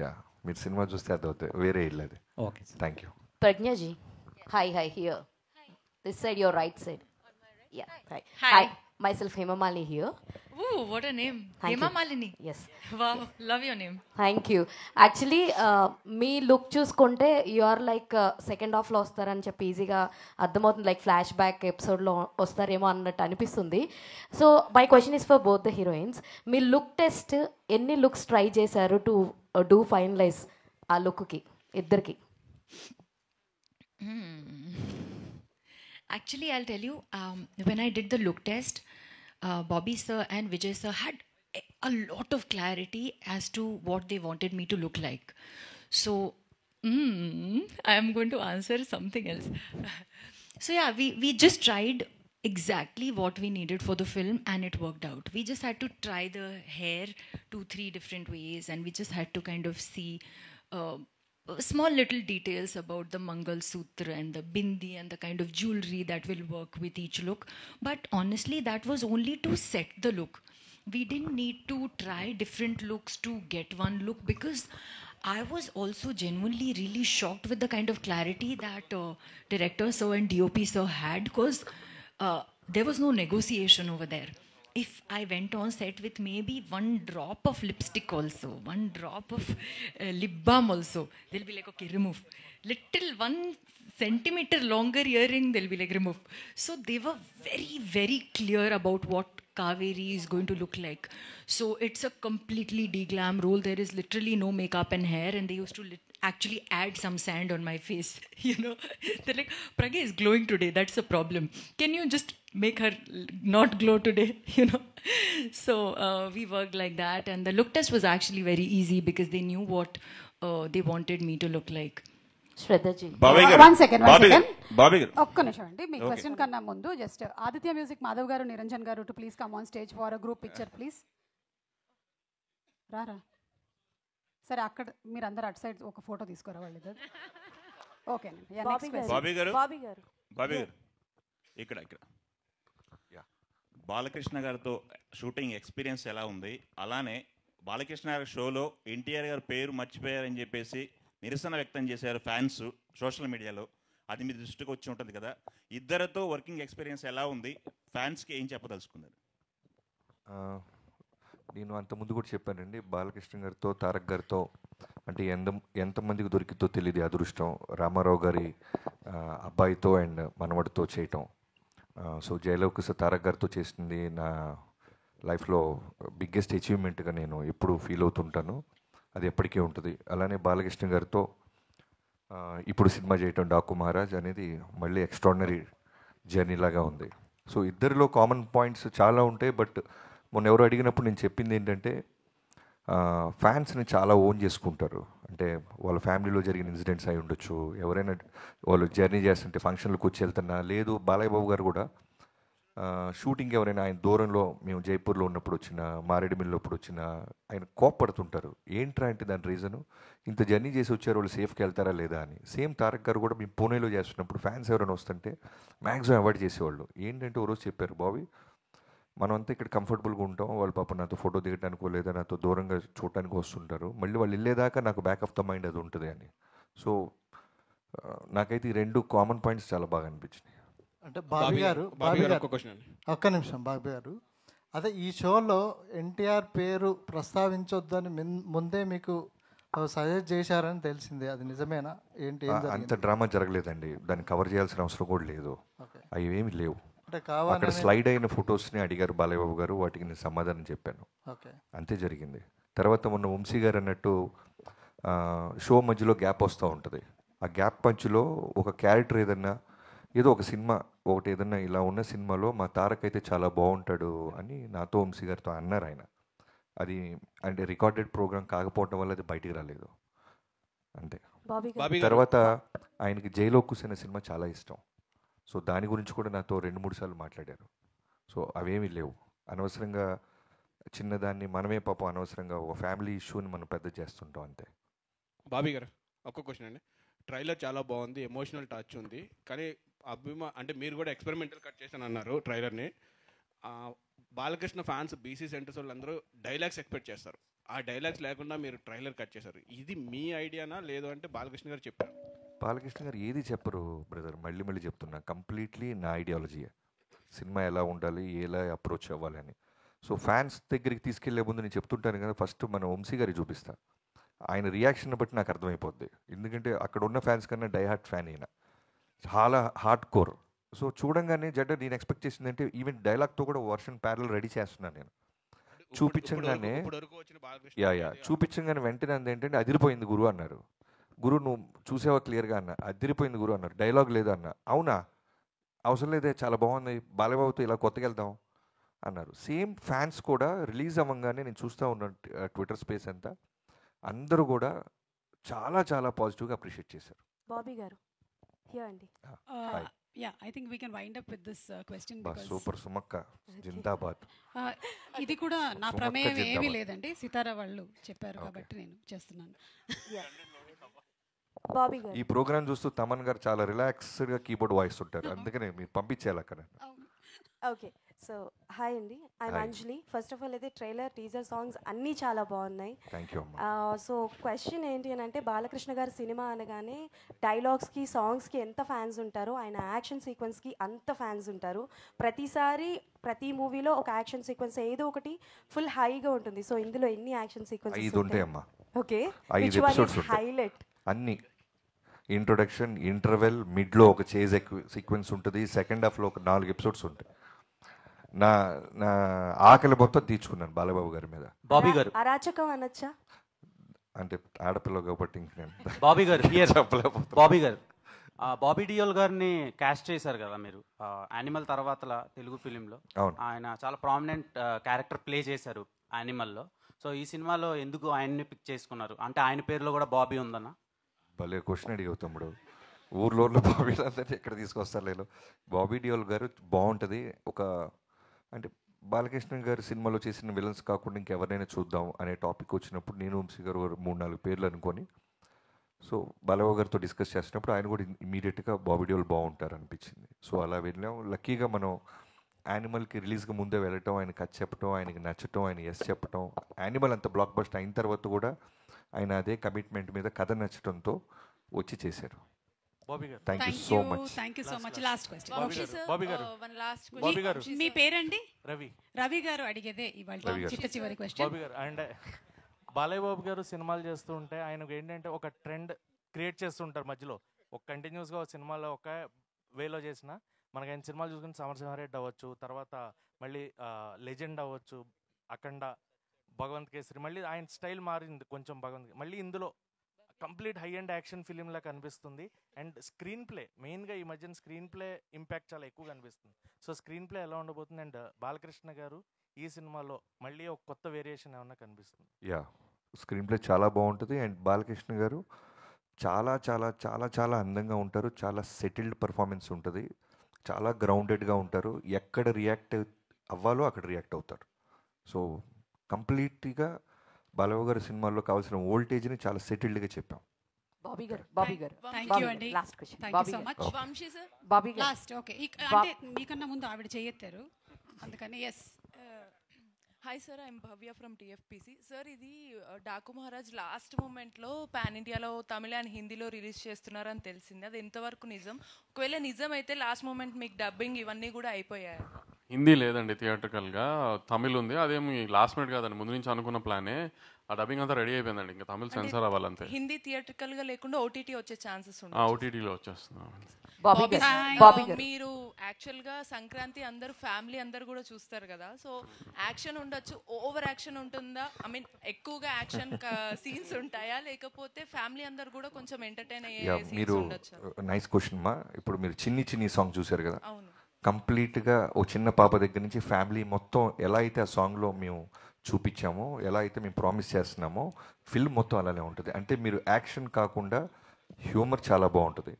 యా, మీరు సినిమా చూస్తే అర్థమవుతాయి, వేరే ఇల్లు అది. Okay, thank you. Pragnya ji. Hi, here. This side, your right side. Yeah. Hi. Hi. Myself Hema Malini here. Ooh, what a name. Thank Hema you. Malini. Yes. Wow, love your name. Thank you. Actually, me look చూసుకుంటే you are like second హాఫ్లో వస్తారని చెప్పి ఈజీగా అర్థమవుతుంది, like flash back ఎపిసోడ్లో వస్తారేమో అన్నట్టు అనిపిస్తుంది. So my question is for both the heroines. Me look test ఎన్ని లుక్స్ ట్రై చేశారు టు డూ ఫైనలైజ్ ఆ లుక్కి ఇద్దరికి? Actually, I'll tell you, when I did the look test, Bobby sir and Vijay sir had a lot of clarity as to what they wanted me to look like. So, I am going to answer something else. So yeah, we just tried exactly what we needed for the film and it worked out. We just had to try the hair 2-3 different ways and we just had to kind of see small little details about the Mangal Sutra and the bindi and the kind of jewelry that will work with each look. But honestly, that was only to set the look. We didn't need to try different looks to get one look because I was also genuinely really shocked with the kind of clarity that director sir and DOP sir had because there was no negotiation over there. If I went on set with maybe one drop of lipstick also, one drop of lip balm also, they'll be like, okay, remove. Little 1 centimeter longer earring, they'll be like, remove. So they were very, very clear about what Kaveri is going to look like. So it's a completely de-glam role. There is literally no makeup and hair and they used to actually add some sand on my face, you know. They're like, Pragya is glowing today, that's a problem. Can you just make her not glow today, you know? So we worked like that and the look test was actually very easy because they knew what they wanted me to look like. Shraddha ji, one second ఒక్క నిమిషం అండి. మీ question కన్నా ముందు just Aditya music Madhav గారు, నిరంజన్ గారు to please come on stage for a group picture please. రారా సరే, అక్కడ మీరు అందరు అటు సైడ్ ఒక ఫోటో తీసుకోరా వాళ్ళు. ఓకేనండి. బాబీ గారు ఇక్కడ బాలకృష్ణ గారితో షూటింగ్ ఎక్స్పీరియన్స్ ఎలా ఉంది? అలానే బాలకృష్ణ గారి షోలో ఎన్టీఆర్ గారి పేరు మర్చిపోయారని చెప్పేసి నిరసన వ్యక్తం చేశారు ఫ్యాన్స్ సోషల్ మీడియాలో. అది మీ దృష్టికి వచ్చి ఉంటుంది కదా, ఇద్దరితో వర్కింగ్ ఎక్స్పీరియన్స్ ఎలా ఉంది? ఫ్యాన్స్కి ఏం చెప్పదలుచుకున్నారు? నేను అంతకుముందు కూడా చెప్పానండి, బాలకృష్ణ గారితో తారక్ గారితో అంటే ఎంతమందికి దొరికితో తెలియదు అదృష్టం. రామారావు గారి అబ్బాయితో అండ్ మనవడితో చేయటం. సో జయలవకుశ తారక్ గారితో చేసింది నా లైఫ్లో బిగ్గెస్ట్ అచీవ్మెంట్గా నేను ఎప్పుడు ఫీల్ అవుతుంటాను. అది ఎప్పటికీ ఉంటుంది. అలానే బాలకృష్ణ గారితో ఇప్పుడు సినిమా చేయటం డాకు మహారాజ్ అనేది మళ్ళీ ఎక్స్ట్రాడినరీ జర్నీ లాగా ఉంది. సో ఇద్దరిలో కామన్ పాయింట్స్ చాలా ఉంటాయి. బట్ మొన్న ఎవరు అడిగినప్పుడు నేను చెప్పింది ఏంటంటే ఫ్యాన్స్ని చాలా ఓన్ చేసుకుంటారు. అంటే వాళ్ళ ఫ్యామిలీలో జరిగిన ఇన్సిడెంట్స్ అయి ఉండొచ్చు, ఎవరైనా వాళ్ళు జర్నీ చేస్తుంటే ఫంక్షన్లకు వచ్చి వెళ్తున్నా, లేదు బాలయ్య బాబు గారు కూడా షూటింగ్ ఎవరైనా ఆయన దూరంలో మేము జైపూర్లో ఉన్నప్పుడు వచ్చిన, మారేడుమిల్లిలో ఇప్పుడు వచ్చిన ఆయన కోప్పడుతుంటారు. ఏంట్రా అంటే దాని రీజను ఇంత జర్నీ చేసి వచ్చారు, వాళ్ళు సేఫ్కి వెళ్తారా లేదా అని. సేమ్ తారక్ గారు కూడా మేము పూణేలో చేస్తున్నప్పుడు ఫ్యాన్స్ ఎవరైనా వస్తుంటే మ్యాక్సిమం అవాయిడ్ చేసేవాళ్ళు. ఏంటంటే ఓ రోజు చెప్పారు, బాబీ మనమంతా ఇక్కడ కంఫర్టబుల్గా ఉంటాం, వాళ్ళు పాపం నాతో ఫోటో దిగడానికో లేదా నాతో దూరంగా చూడటానికి వస్తుంటారు, మళ్ళీ వాళ్ళు వెళ్ళేదాకా నాకు బ్యాక్ ఆఫ్ ద మైండ్ అది ఉంటుంది అని. సో నాకైతే ఈ రెండు కామన్ పాయింట్స్ చాలా బాగా అనిపించినాయి. అంటే బాబీ గారు ఒక్క నిమిషం, బాబీ గారు అదే ఈ షోలో ఎన్టీఆర్ పేరు ప్రస్తావించొద్దని ముందే మీకు సజెస్ట్ చేశారని తెలిసింది, అది నిజమేనా? ఏంటి? అంత డ్రామా జరగలేదండి, దాన్ని కవర్ చేయాల్సిన అవసరం కూడా లేదు, అవి ఏమి లేవు. అక్కడ స్లైడ్ అయిన ఫొటోస్ని అడిగారు బాలయ్య బాబు గారు, వాటికి నేను సమాధానం చెప్పాను, అంతే జరిగింది. తర్వాత మొన్న వంశీ గారు అన్నట్టు షో మధ్యలో గ్యాప్ వస్తూ ఉంటుంది. ఆ గ్యాప్ మధ్యలో ఒక క్యారెక్టర్ ఏదన్నా ఏదో ఒక సినిమా ఒకటి ఏదన్నా ఇలా ఉన్న సినిమాలో మా తారక్ అయితే చాలా బాగుంటాడు అని నాతో వంశీ గారితో అన్నారు ఆయన. అది అంటే రికార్డెడ్ ప్రోగ్రామ్ కాకపోవడం వల్ల అది బయటికి రాలేదు అంతే. తర్వాత ఆయనకి జైలో కూసిన సినిమా చాలా ఇష్టం. సో దాని గురించి కూడా నాతో 2-3 సార్లు మాట్లాడారు. సో అవేమీ లేవు. అనవసరంగా చిన్నదాన్ని మనమే పాపం అనవసరంగా ఒక ఫ్యామిలీ ఇష్యూని మనం పెద్ద చేస్తుంటాం అంతే. బాబీ గారు ఒక్క క్వశ్చన్ అండి. ట్రైలర్ చాలా బాగుంది, ఎమోషనల్ టచ్ ఉంది, కానీ అంటే మీరు కూడా ఎక్స్పెరిమెంటల్ కట్ చేశాను అన్నారు ట్రైలర్ని. బాలకృష్ణ ఫ్యాన్స్ బీసీ సెంటర్స్ వాళ్ళందరూ డైలాగ్స్ ఎక్స్పెక్ట్ చేస్తారు. ఆ డైలాగ్స్ లేకుండా మీరు ట్రైలర్ కట్ చేశారు. ఇది మీ ఐడియానా లేదు అంటే బాలకృష్ణ గారు చెప్పారు? బాలకృష్ణ గారు ఏది చెప్పరు బ్రదర్, మళ్ళీ మళ్ళీ చెప్తున్నా, కంప్లీట్లీ నా ఐడియాలజీయే. సినిమా ఎలా ఉండాలి, ఎలా అప్రోచ్ అవ్వాలి అని. సో ఫ్యాన్స్ దగ్గరికి తీసుకెళ్లే ముందు నేను చెప్తుంటాను కదా, ఫస్ట్ మన వంశీ గారికి చూపిస్తా. ఆయన రియాక్షన్ బట్టి నాకు అర్థమైపోద్ది. ఎందుకంటే అక్కడ ఉన్న ఫ్యాన్స్ కన్నా డై హార్ట్ ఫ్యాన్ అయినా, చాలా హార్డ్ కోర్. సో చూడంగానే జడ్డ నేను ఎక్స్పెక్ట్ చేసింది అంటే ఈవెన్ డైలాగ్తో కూడా వర్షన్ ప్యారల్ రెడీ చేస్తున్నాను నేను. చూపించగానే చూపించగానే వెంటనే ఏంటంటే అదిరిపోయింది గురు అన్నారు. గురు నువ్వు చూసావా క్లియర్గా అన్న, అదిరిపోయింది గురు అన్నారు. డైలాగ్ లేదు అన్న, అవునా అవసరం లేదే చాలా బాగుంది, బాలబాబుతో ఇలా కొత్తగా వెళ్దాం అన్నారు. సేమ్ ఫ్యాన్స్ కూడా రిలీజ్ అవ్వగానే నేను చూస్తూ ఉన్నాను ట్విట్టర్ స్పేస్ అంతా, అందరూ కూడా చాలా చాలా పాజిటివ్గా అప్రిషియేట్ చేశారు. బాబీ గారు హియర్ అండి. Yeah, I think we can wind up with this question because super సుమక్క జిందాబాద్. ఇది కూడా నా ప్రమేయం ఏమీ లేదండి, సితారా వాళ్ళు చెప్పారు కాబట్టి నేను చేస్తున్నాను. బాబీ గారు ఈ ప్రోగ్రామ్ చూస్తూ తమన్ గారు చాలా రిలాక్స్డ్గా కీబోర్డ్ వాయిస్ ఉంటారు, అందుకనే మీరు పంపించేయాలి అక్కడ. ఓకే, సో హాయ్ అండి, I'm Anjali. First of all అయితే ట్రైలర్, టీజర్, సాంగ్స్ అన్నీ చాలా బాగున్నాయి. Thank you. సో క్వశ్చన్ ఏంటి అని అంటే, బాలకృష్ణ గారి సినిమా అనగానే డైలాగ్స్కి, సాంగ్స్కి ఎంత ఫ్యాన్స్ ఉంటారో, ఆయన యాక్షన్ సీక్వెన్స్కి అంత ఫ్యాన్స్ ఉంటారు. ప్రతిసారి ప్రతి మూవీలో ఒక యాక్షన్ సీక్వెన్స్ ఏదో ఒకటి ఫుల్ హైగా ఉంటుంది. సో ఇందులో ఎన్ని యాక్షన్ సీక్వెన్సెస్ ఉంటాయమ్మా? ఓకే, 5 ఎపిసోడ్స్ హైలైట్ అన్ని. ఇంట్రొడక్షన్, ఇంటర్వెల్, మిడ్లో ఒక చేజ్ సీక్వెన్స్ ఉంటుంది, సెకండ్ హాఫ్లో ఒక 4 ఎపిసోడ్స్ ఉంటాయి. నా నా ఆకలి మొత్తం తీర్చుకున్నాను బాలబాబు గారి మీద. బాబీ గారు అరాచకం అనొచ్చా అంటే ఆడపిల్ల కాబట్టి ఇంక నేను బాబీ గారు చెప్పలేకపోతున్నా. బాబీ గారు బాబీ డియోల్ గారిని క్యాస్ట్ చేశారు కదా మీరు యానిమల్ తర్వాత తెలుగు ఫిలింలో. అవును. ఆయన చాలా ప్రామినెంట్ క్యారెక్టర్ ప్లే చేశారు యానిమల్లో. సో ఈ సినిమాలో ఎందుకు ఆయన్ని పిక్ చేసుకున్నారు? అంటే ఆయన పేరులో కూడా బాబీ ఉందన్న? భలే క్వశ్చన్ అడిగావు తమ్ముడు. ఊర్లో బాబీ అందరినీ ఎక్కడ తీసుకొస్తారు లేదు. బాబీ డియోల్ గారు బాగుంటుంది. ఒక అంటే బాలకృష్ణ గారు సినిమాలో చేసిన విలన్స్ కాకుండా ఇంకెవరినైనా చూద్దాం అనే టాపిక్ వచ్చినప్పుడు నేను వంశీ గారు 3-4 పేర్లు అనుకొని, సో బాలబాబు గారితో డిస్కస్ చేసినప్పుడు ఆయన కూడా ఇమీడియట్గా బాబీ డియోల్ బాగుంటారు అనిపించింది. సో అలా వెళ్ళాం. లక్కీగా మనం యానిమల్కి రిలీజ్గా ముందే వెళ్ళటం, ఆయన కథ చెప్పటం, ఆయనకి నచ్చటం, ఆయన ఎస్ చెప్పటం, యానిమల్ అంత బ్లాక్ బస్టర్ అయిన తర్వాత కూడా ఆయన అదే కమిట్మెంట్ మీద కథ నచ్చటంతో వచ్చి చేశారు. Thank you so much. Thank you so much. Last question Bobby గారు, మీ పేరండి? రవి. రవి గారు అడిగేదే ఇవాళ చిట్ట చివరి క్వశ్చన్. బాబీ గారు అండ్ బాలయ్య బాబు గారు సినిమాలు చేస్తూ ఉంటే ఆయనకు ఏంటంటే ఒక ట్రెండ్ క్రియేట్ చేస్తుంటారు మధ్యలో. ఒక కంటిన్యూస్గా ఒక సినిమాలో ఒక వేలో చేసిన మనకి ఆయన సినిమాలు చూసుకుని సమరసింహారెడ్డి అవ్వచ్చు, తర్వాత మళ్ళీ లెజెండ్ అవ్వచ్చు, అఖండ, భగవంత్ కేసరి, మళ్ళీ ఆయన స్టైల్ మారింది కొంచెం భగవంత్. మళ్ళీ ఇందులో కంప్లీట్ హై అండ్ యాక్షన్ ఫిలింలా కనిపిస్తుంది. అండ్ స్క్రీన్ ప్లే మెయిన్గా ఈ మధ్యన స్క్రీన్ ప్లే ఇంపాక్ట్ చాలా ఎక్కువ కనిపిస్తుంది. సో స్క్రీన్ ప్లే ఎలా ఉండబోతుంది? అండ్ బాలకృష్ణ గారు ఈ సినిమాలో మళ్ళీ ఒక కొత్త వేరియేషన్ ఏమన్నా కనిపిస్తుంది? యా, స్క్రీన్ ప్లే చాలా బాగుంటుంది. అండ్ బాలకృష్ణ గారు చాలా చాలా చాలా చాలా అందంగా ఉంటారు. చాలా సెటిల్డ్ పర్ఫార్మెన్స్ ఉంటుంది. చాలా గ్రౌండెడ్గా ఉంటారు. ఎక్కడ రియాక్ట్ అవ్వాలో అక్కడ రియాక్ట్ అవుతారు. సో కంప్లీట్గా బాలబాబు గారి సినిమాల్లో కావాల్సిన వోల్టేజ్ని చాలా సెటిల్డ్గా చెప్పాం. బాబీ గారు, బాబీ గారు, థ్యాంక్ యూ అండి. Last question. Thank you so much. Vamsi sir, Bobby గారు లాస్ట్. ఓకే, అంటే మీకన్నా ముందు ఆవిడ చేయెత్తారు అందుకని. Yes. Hi sir, I'm Bhavya from TFPC. Sir, ఇది డాకు మహారాజ్ లాస్ట్ మూమెంట్లో పాన్ ఇండియాలో తమిళ అండ్ హిందీలో రిలీజ్ చేస్తున్నారని తెలిసింది. అది ఎంతవరకు నిజం? ఒకవేళ నిజం అయితే లాస్ట్ మూమెంట్ మీకు డబ్బింగ్ ఇవన్నీ కూడా అయిపోయాయి? హిందీ లేదండి, థియేటర్కల్గా తమిళ్ ఉంది. అదేమి లాస్ట్ మినిట్ కాదండి, ముందు నుంచి అనుకున్న ప్లానే. ఆ డబ్బింగ్ అంతా రెడీ అయిపోయిందండి, ఇంకా తమిళ్ సెన్సార్ అవ్వాలంతే. హిందీ థియేటర్కల్గా లేకుండా ఓటీటీ వచ్చే ఛాన్సెస్ ఉన్నాయి? ఓటీటీలో వచ్చేస్తున్నాం. మీరు యాక్చువల్గా సంక్రాంతి అందరూ ఫ్యామిలీ అందరు కూడా చూస్తారు కదా, సో యాక్షన్ ఉండొచ్చు, ఓవర్ యాక్షన్ ఉంటుందా? ఐ మీన్ ఎక్కువగా యాక్షన్ సీన్స్ ఉంటాయా, లేకపోతే ఫ్యామిలీ అందరు కూడా కొంచెం ఎంటర్టైన్ అయ్యే మీరు సీన్స్ ఉండొచ్చా? నైస్ క్వశ్చన్ మా. ఇప్పుడు మీరు చిన్ని చిన్ని సాంగ్ చూశారు కదా, అవును. కంప్లీట్గా ఓ చిన్న పాప దగ్గర నుంచి ఫ్యామిలీ మొత్తం ఎలా అయితే ఆ సాంగ్లో మేము చూపించామో, ఎలా అయితే మేము ప్రామిస్ చేస్తున్నామో, ఫిల్మ్ మొత్తం అలానే ఉంటుంది. అంటే మీరు యాక్షన్ కాకుండా హ్యూమర్ చాలా బాగుంటుంది,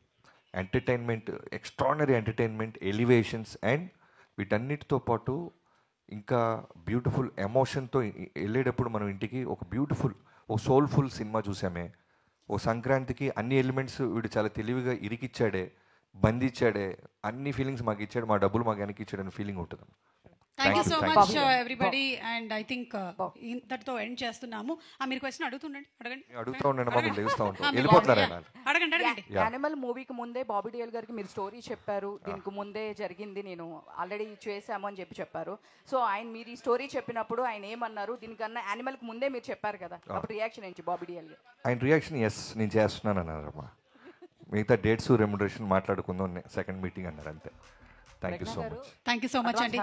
entertainment, extraordinary entertainment, elevations, and వీటన్నిటితో పాటు ఇంకా బ్యూటిఫుల్ ఎమోషన్తో వెళ్ళేటప్పుడు మనం ఇంటికి ఒక బ్యూటిఫుల్, ఓ సోల్ఫుల్ సినిమా చూసామే. ఓ సంక్రాంతికి అన్ని ఎలిమెంట్స్ వీడు చాలా తెలివిగా ఇరికిచ్చాడే, బంధించాడే, అన్ని ఫీలింగ్స్ మాకు ఇచ్చాడు, మా డబ్బులు మాకు వెనక్కి ఇచ్చాడని ఫీలింగ్ ఉంటుంది. Thank you so much everybody. And I think ఇంతటితో ఎండ్ చేస్తున్నాము. మీరు క్వశ్చన్ అడుగుతుండండి, అడగండి. అడుగుతూ ఉండండి, మాకు తెలుస్తూ ఉంటాం. వెళ్ళిపోతున్నారు అడగండి అడగండి. యానిమల్ మూవీకి ముందే బాబీ డియోల్ గారికి మీరు స్టోరీ చెప్పారు, దీనికి ముందే జరిగింది, నేను ఆల్రెడీ చేశాము అని చెప్పారు. సో ఆయన మీరు ఈ స్టోరీ చెప్పినప్పుడు ఆయన ఏమన్నారు, దీనికన్నా యానిమల్కి ముందే మీరు చెప్పారు కదా, అప్పుడు రియాక్షన్ ఏంటి బాబీ డియోల్ గారు? ఆయన రియాక్షన్ ఎస్ నేను చేస్తున్నాను అన్నారమ్మా. మిగతా డేట్స్ రెమ్యునరేషన్ మాట్లాడుకుందాం, సెకండ్ మీటింగ్ అన్నారు అంతే. Thank you so much. Thank you so much అండి.